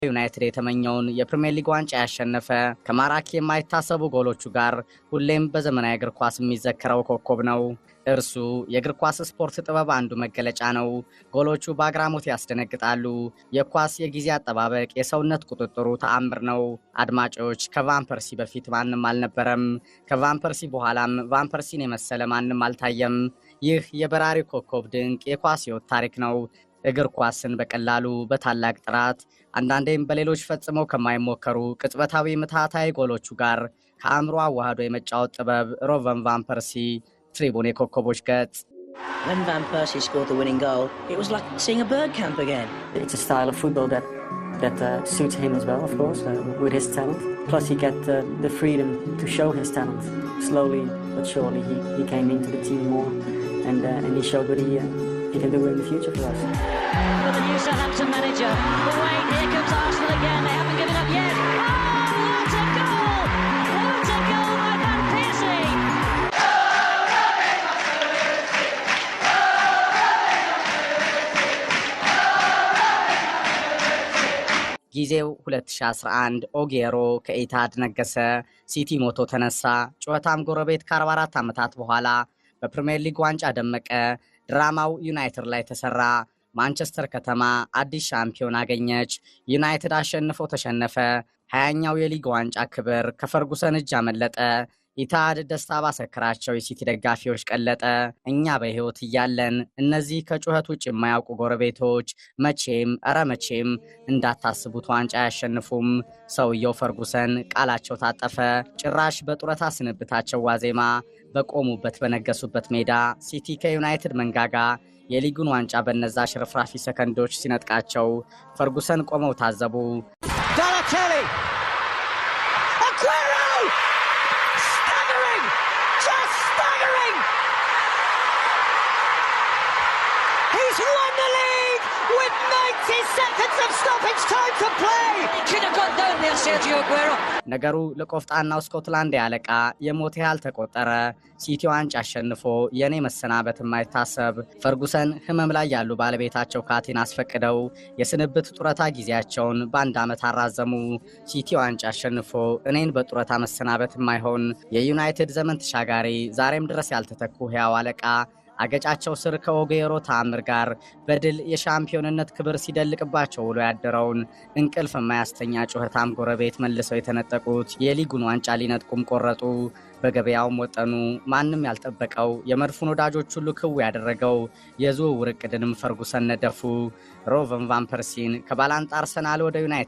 ዩናይትድ የተመኘውን የፕሪሚየር ሊግ ዋንጫ ያሸነፈ ከማራኪ የማይታሰቡ ጎሎቹ ጋር ሁሌም በዘመናዊ እግር ኳስ የሚዘከረው ኮከብ ነው። እርሱ የእግር ኳስ ስፖርት ጥበብ አንዱ መገለጫ ነው። ጎሎቹ በአግራሞት ያስደነግጣሉ። የኳስ የጊዜ አጠባበቅ፣ የሰውነት ቁጥጥሩ ተአምር ነው። አድማጮች፣ ከቫን ፐርሲ በፊት ማንም አልነበረም። ከቫን ፐርሲ በኋላም ቫን ፐርሲን የመሰለ ማንም አልታየም። ይህ የበራሪ ኮከብ ድንቅ የኳስ ሕይወት ታሪክ ነው። እግር ኳስን በቀላሉ በታላቅ ጥራት አንዳንዴም በሌሎች ፈጽመው ከማይሞከሩ ቅጽበታዊ ምትሃታዊ ጎሎቹ ጋር ከአእምሮ አዋህዶ የመጫወት ጥበብ ሮቨን ቫን ፐርሲ ትሪቡን የኮከቦች ገጽ። When Van Persie scored the winning goal, it was like seeing a bird camp again. It's a style of football that suits him as well, of course, with his talent. Plus he got the freedom to show his talent. Slowly but surely he came into the team more and he showed what he can do in the future for us. For the new Southampton manager, but wait, here comes Arsenal again, they haven't given up yet. Oh, what a goal! What a goal by Van Persie! ጊዜው 2011 ኦጌሮ ከኢታድ ነገሰ፣ ሲቲ ሞቶ ተነሳ። ጩኸታም ጎረቤት ከ44 ዓመታት በኋላ በፕሪሚየር ሊግ ዋንጫ ደመቀ። ድራማው ዩናይትድ ላይ ተሰራ። ማንቸስተር ከተማ አዲስ ሻምፒዮን አገኘች። ዩናይትድ አሸንፎ ተሸነፈ። 20ኛው የሊግ ዋንጫ ክብር ከፈርጉሰን እጅ አመለጠ። ኢታድ ደስታ ባሰከራቸው የሲቲ ደጋፊዎች ቀለጠ። እኛ በሕይወት እያለን እነዚህ ከጩኸት ውጭ የማያውቁ ጎረቤቶች መቼም እንዳታስቡት ዋንጫ አያሸንፉም። ሰውየው ፈርጉሰን ቃላቸው ታጠፈ። ጭራሽ በጡረታ ስንብታቸው ዋዜማ በቆሙበት በነገሱበት ሜዳ ሲቲ ከዩናይትድ መንጋጋ የሊጉን ዋንጫ በነዛ ሽርፍራፊ ሰከንዶች ሲነጥቃቸው ፈርጉሰን ቆመው ታዘቡ። Balotelli! Aguero! Staggering! Just staggering! He's won the league with 90 seconds of stoppage time to play! Could have got down there, Sergio Aguero. ነገሩ ለቆፍጣናው ስኮትላንድ ያለቃ የሞት ያህል ተቆጠረ። ሲቲ ዋንጫ አሸንፎ የኔ መሰናበት የማይታሰብ ፈርጉሰን ህመም ላይ ያሉ ባለቤታቸው ካቲን አስፈቅደው የስንብት ጡረታ ጊዜያቸውን በአንድ ዓመት አራዘሙ። ሲቲ ዋንጫ አሸንፎ እኔን በጡረታ መሰናበት የማይሆን የዩናይትድ ዘመን ተሻጋሪ ዛሬም ድረስ ያልተተኩ ሕያው አለቃ አገጫቸው ስር ከኦጌሮ ተአምር ጋር በድል የሻምፒዮንነት ክብር ሲደልቅባቸው ውሎ ያደረውን እንቅልፍ የማያስተኛ ጩኸታም ጎረቤት መልሰው የተነጠቁት የሊጉን ዋንጫ ሊነጥቁም ቆረጡ። በገበያውም ወጠኑ። ማንም ያልጠበቀው የመድፉን ወዳጆች ሁሉ ክው ያደረገው የዝውውር ዕቅድንም ፈርጉሰን ነደፉ። ሮቨን ቫን ፐርሲን ከባላንጣ አርሰናል ወደ ዩናይትድ